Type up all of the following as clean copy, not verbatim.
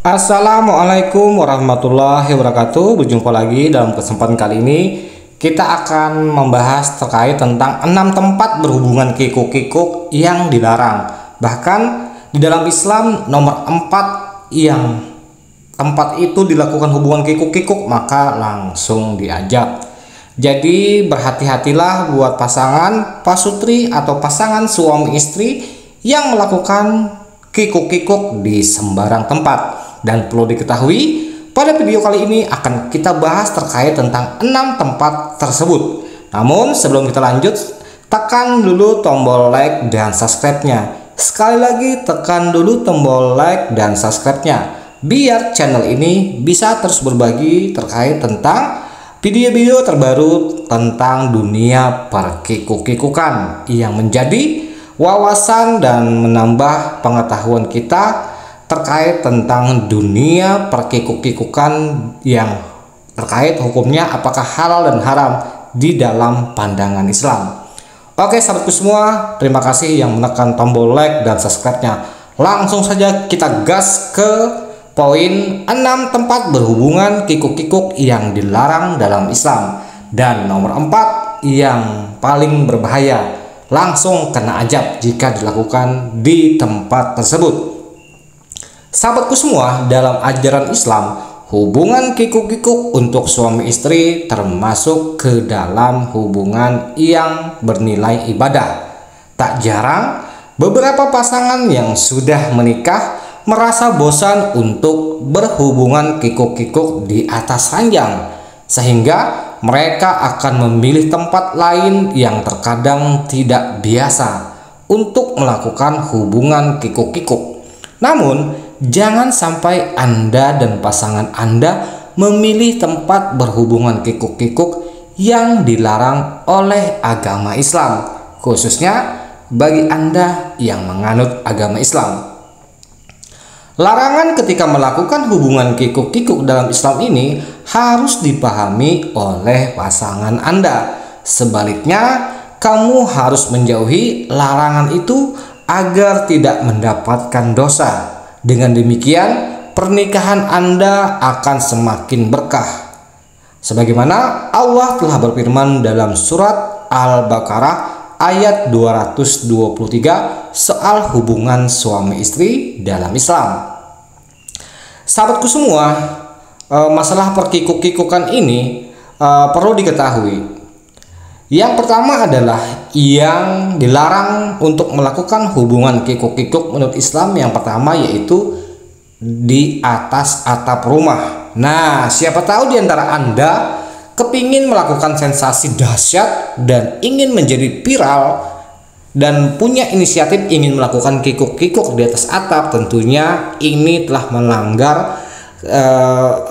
Assalamualaikum warahmatullahi wabarakatuh. Berjumpa lagi dalam kesempatan kali ini. Kita akan membahas terkait tentang 6 tempat berhubungan kikuk-kikuk yang dilarang. Bahkan di dalam Islam nomor 4 yang tempat itu dilakukan hubungan kikuk-kikuk maka langsung diajak. Jadi berhati-hatilah buat pasangan pasutri atau pasangan suami istri yang melakukan kikuk-kikuk di sembarang tempat. Dan perlu diketahui, pada video kali ini akan kita bahas terkait tentang 6 tempat tersebut. Namun sebelum kita lanjut, tekan dulu tombol like dan subscribe-nya. Sekali lagi tekan dulu tombol like dan subscribe-nya, biar channel ini bisa terus berbagi terkait tentang video-video terbaru tentang dunia perkikuk-kikukan yang menjadi wawasan dan menambah pengetahuan kita terkait tentang dunia perkikuk-kikukan yang terkait hukumnya apakah halal dan haram di dalam pandangan Islam. Oke sahabatku semua, terima kasih yang menekan tombol like dan subscribe-nya. Langsung saja kita gas ke poin 6 tempat berhubungan kikuk-kikuk yang dilarang dalam Islam. Dan nomor 4 yang paling berbahaya, langsung kena azab jika dilakukan di tempat tersebut. Sahabatku semua, dalam ajaran Islam, hubungan kikuk-kikuk untuk suami istri termasuk ke dalam hubungan yang bernilai ibadah. Tak jarang, beberapa pasangan yang sudah menikah merasa bosan untuk berhubungan kikuk-kikuk di atas ranjang, sehingga mereka akan memilih tempat lain yang terkadang tidak biasa untuk melakukan hubungan kikuk-kikuk. Namun, jangan sampai Anda dan pasangan Anda memilih tempat berhubungan kikuk-kikuk yang dilarang oleh agama Islam, khususnya bagi Anda yang menganut agama Islam. Larangan ketika melakukan hubungan kikuk-kikuk dalam Islam ini harus dipahami oleh pasangan Anda. Sebaliknya, kamu harus menjauhi larangan itu agar tidak mendapatkan dosa. Dengan demikian, pernikahan Anda akan semakin berkah. Sebagaimana Allah telah berfirman dalam surat Al-Baqarah ayat 223 soal hubungan suami istri dalam Islam. Sahabatku semua, masalah perkikuk-kikukan ini perlu diketahui. Yang pertama adalah yang dilarang untuk melakukan hubungan kikuk-kikuk menurut Islam. Yang pertama yaitu di atas atap rumah. Nah, siapa tahu di antara Anda kepingin melakukan sensasi dahsyat dan ingin menjadi viral dan punya inisiatif ingin melakukan kikuk-kikuk di atas atap. Tentunya ini telah melanggar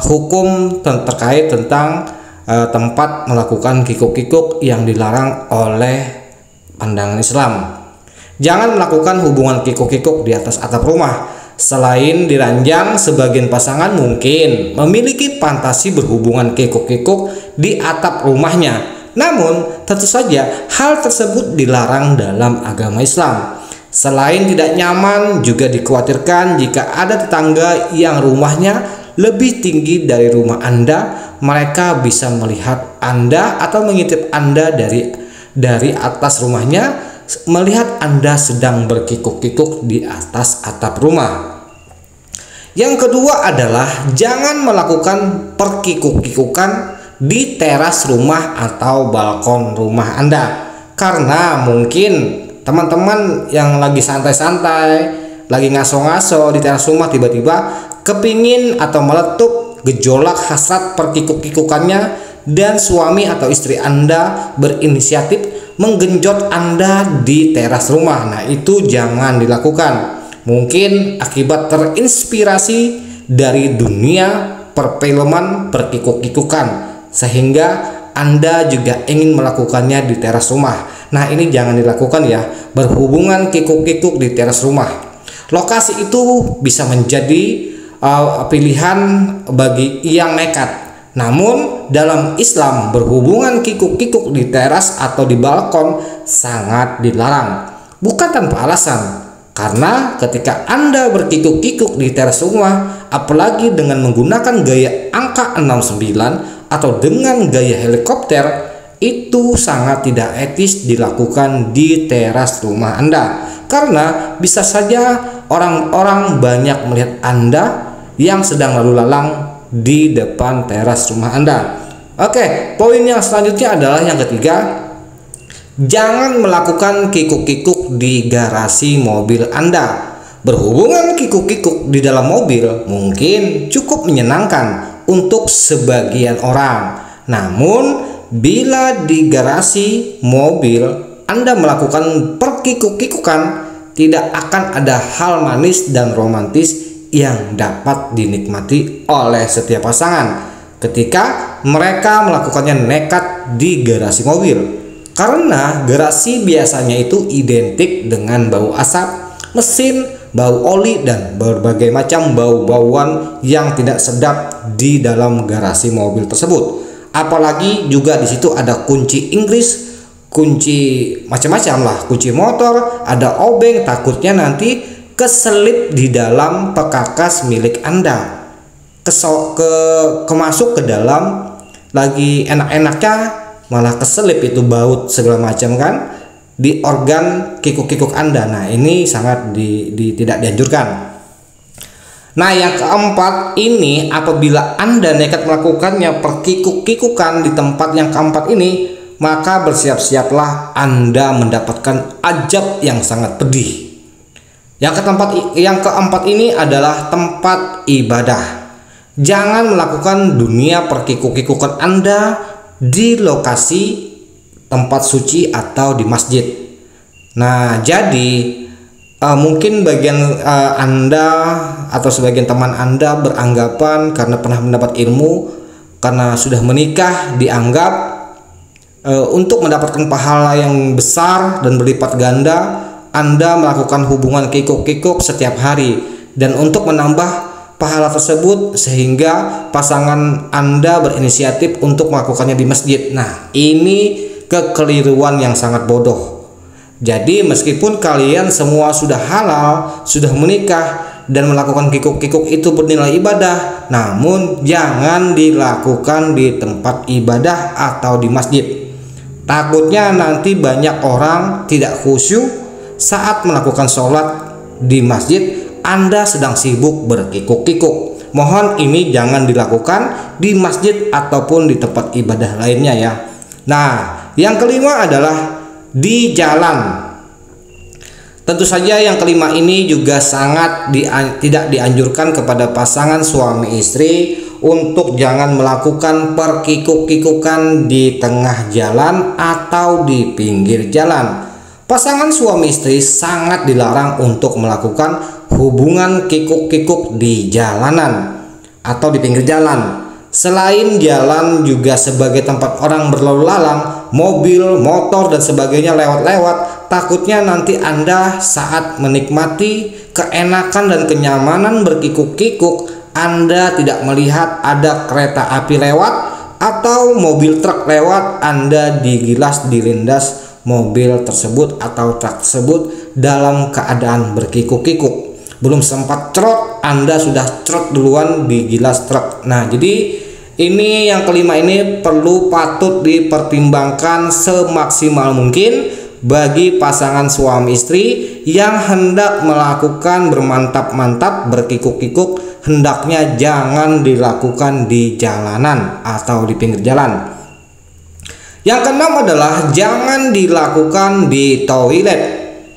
hukum terkait tentang tempat melakukan kikuk-kikuk yang dilarang oleh pandangan Islam. Jangan melakukan hubungan kikuk-kikuk di atas atap rumah. Selain di ranjang, sebagian pasangan mungkin memiliki fantasi berhubungan kikuk-kikuk di atap rumahnya. Namun, tentu saja hal tersebut dilarang dalam agama Islam. Selain tidak nyaman, juga dikhawatirkan jika ada tetangga yang rumahnya lebih tinggi dari rumah Anda, mereka bisa melihat Anda atau mengintip Anda dari atas rumahnya, melihat Anda sedang berkikuk-kikuk di atas atap rumah. Yang kedua adalah jangan melakukan perkikuk-kikukan di teras rumah atau balkon rumah Anda, karena mungkin teman-teman yang lagi santai-santai, lagi ngaso-ngaso di teras rumah tiba-tiba kepingin atau meletup gejolak hasrat perkikuk-kikukannya dan suami atau istri Anda berinisiatif menggenjot Anda di teras rumah. Nah, itu jangan dilakukan. Mungkin akibat terinspirasi dari dunia perfilman perkikuk-kikukan sehingga Anda juga ingin melakukannya di teras rumah. Nah, ini jangan dilakukan ya, berhubungan kikuk-kikuk di teras rumah. Lokasi itu bisa menjadi pilihan bagi yang nekat. Namun dalam Islam berhubungan kikuk-kikuk di teras atau di balkon sangat dilarang. Bukan tanpa alasan. Karena ketika Anda berkikuk-kikuk di teras rumah, apalagi dengan menggunakan gaya angka 69 atau dengan gaya helikopter, itu sangat tidak etis dilakukan di teras rumah Anda. Karena bisa saja orang-orang banyak melihat Anda yang sedang lalu lalang di depan teras rumah Anda. Oke, poin yang selanjutnya adalah yang ketiga. Jangan melakukan kikuk-kikuk di garasi mobil Anda. Berhubungan kikuk-kikuk di dalam mobil mungkin cukup menyenangkan untuk sebagian orang. Namun, bila di garasi mobil Anda melakukan perkikuk-kikukan, tidak akan ada hal manis dan romantis yang dapat dinikmati oleh setiap pasangan ketika mereka melakukannya nekat di garasi mobil. Karena garasi biasanya itu identik dengan bau asap, mesin, bau oli, dan berbagai macam bau-bauan yang tidak sedap di dalam garasi mobil tersebut. Apalagi juga di situ ada kunci Inggris, kunci macam-macam lah, kunci motor, ada obeng, takutnya nanti keselip di dalam pekakas milik Anda. Kemasuk ke dalam, lagi enak-enaknya malah keselip itu baut segala macam kan di organ kikuk-kikuk Anda. Nah, ini sangat tidak dianjurkan. Nah, yang keempat ini, apabila Anda nekat melakukannya perkikuk-kikukan di tempat yang keempat ini, maka bersiap-siaplah Anda mendapatkan ajab yang sangat pedih. Yang keempat ini adalah tempat ibadah. Jangan melakukan dunia perkikuk-kikukan Anda di lokasi tempat suci atau di masjid. Nah, jadi mungkin bagian Anda atau sebagian teman Anda beranggapan karena pernah mendapat ilmu, karena sudah menikah dianggap untuk mendapatkan pahala yang besar dan berlipat ganda, Anda melakukan hubungan kikuk-kikuk setiap hari, dan untuk menambah pahala tersebut sehingga pasangan Anda berinisiatif untuk melakukannya di masjid. Nah, ini kekeliruan yang sangat bodoh. Jadi meskipun kalian semua sudah halal, sudah menikah dan melakukan kikuk-kikuk itu bernilai ibadah, namun jangan dilakukan di tempat ibadah atau di masjid. Takutnya nanti banyak orang tidak khusyuk saat melakukan sholat di masjid. Anda sedang sibuk berkikuk-kikuk. Mohon ini jangan dilakukan di masjid ataupun di tempat ibadah lainnya ya. Nah, yang kelima adalah di jalan. Tentu saja yang kelima ini juga sangat tidak dianjurkan kepada pasangan suami istri untuk jangan melakukan perkikuk-kikukan di tengah jalan atau di pinggir jalan. Pasangan suami istri sangat dilarang untuk melakukan hubungan kikuk-kikuk di jalanan atau di pinggir jalan. Selain jalan juga sebagai tempat orang berlalu lalang, mobil, motor, dan sebagainya lewat-lewat, takutnya nanti Anda saat menikmati keenakan dan kenyamanan berkikuk-kikuk, Anda tidak melihat ada kereta api lewat atau mobil truk lewat, Anda dilindas mobil tersebut atau truk tersebut dalam keadaan berkikuk-kikuk. Belum sempat cerot, Anda sudah cerot duluan di gilas truk. Nah, jadi ini yang kelima ini patut dipertimbangkan semaksimal mungkin bagi pasangan suami istri yang hendak melakukan bermantap-mantap berkikuk-kikuk, hendaknya jangan dilakukan di jalanan atau di pinggir jalan. Yang keenam adalah jangan dilakukan di toilet.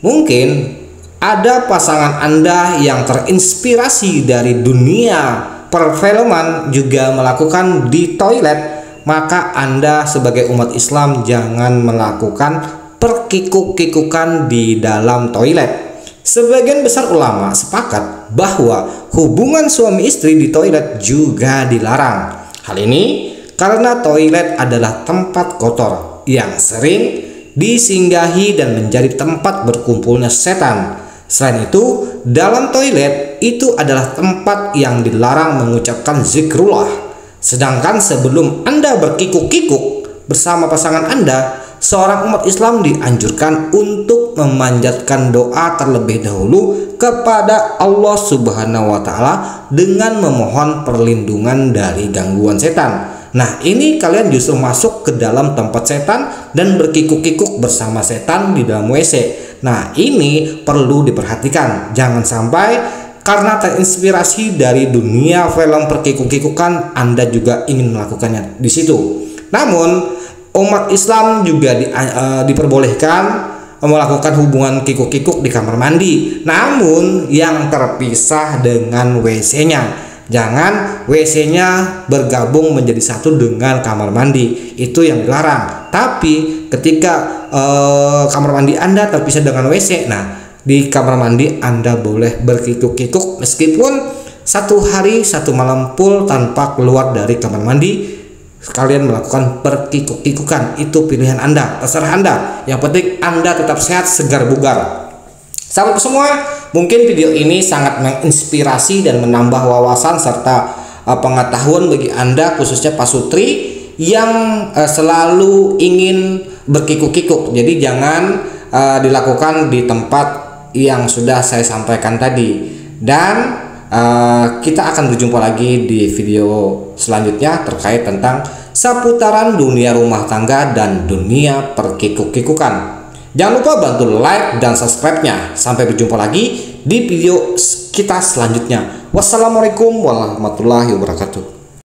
Mungkin ada pasangan Anda yang terinspirasi dari dunia perfilman juga melakukan di toilet, maka Anda sebagai umat Islam jangan melakukan perkikuk-kikukan di dalam toilet. Sebagian besar ulama sepakat bahwa hubungan suami istri di toilet juga dilarang. Hal ini karena toilet adalah tempat kotor yang sering disinggahi dan menjadi tempat berkumpulnya setan. Selain itu, dalam toilet itu adalah tempat yang dilarang mengucapkan zikrullah. Sedangkan sebelum Anda berkikuk-kikuk bersama pasangan Anda, seorang umat Islam dianjurkan untuk memanjatkan doa terlebih dahulu kepada Allah Subhanahu wa Ta'ala dengan memohon perlindungan dari gangguan setan. Nah, ini kalian justru masuk ke dalam tempat setan dan berkikuk-kikuk bersama setan di dalam WC. Nah, ini perlu diperhatikan. Jangan sampai karena terinspirasi dari dunia film perkikuk-kikukan Anda juga ingin melakukannya di situ. Namun umat Islam juga diperbolehkan melakukan hubungan kikuk-kikuk di kamar mandi, namun yang terpisah dengan WC-nya. Jangan WC-nya bergabung menjadi satu dengan kamar mandi, itu yang dilarang. Tapi ketika kamar mandi Anda terpisah dengan WC, nah di kamar mandi Anda boleh berkikuk-kikuk meskipun satu hari satu malam full tanpa keluar dari kamar mandi. Kalian melakukan perkikuk-kikukan, itu pilihan Anda, terserah Anda. Yang penting Anda tetap sehat, segar bugar. Sahabat semua, mungkin video ini sangat menginspirasi dan menambah wawasan serta pengetahuan bagi Anda, khususnya Pak Sutri yang selalu ingin berkikuk-kikuk. Jadi jangan dilakukan di tempat yang sudah saya sampaikan tadi. Dan kita akan berjumpa lagi di video selanjutnya terkait tentang seputaran dunia rumah tangga dan dunia perkikuk-kikukan. Jangan lupa bantu like dan subscribe-nya. Sampai berjumpa lagi di video kita selanjutnya. Wassalamualaikum warahmatullahi wabarakatuh.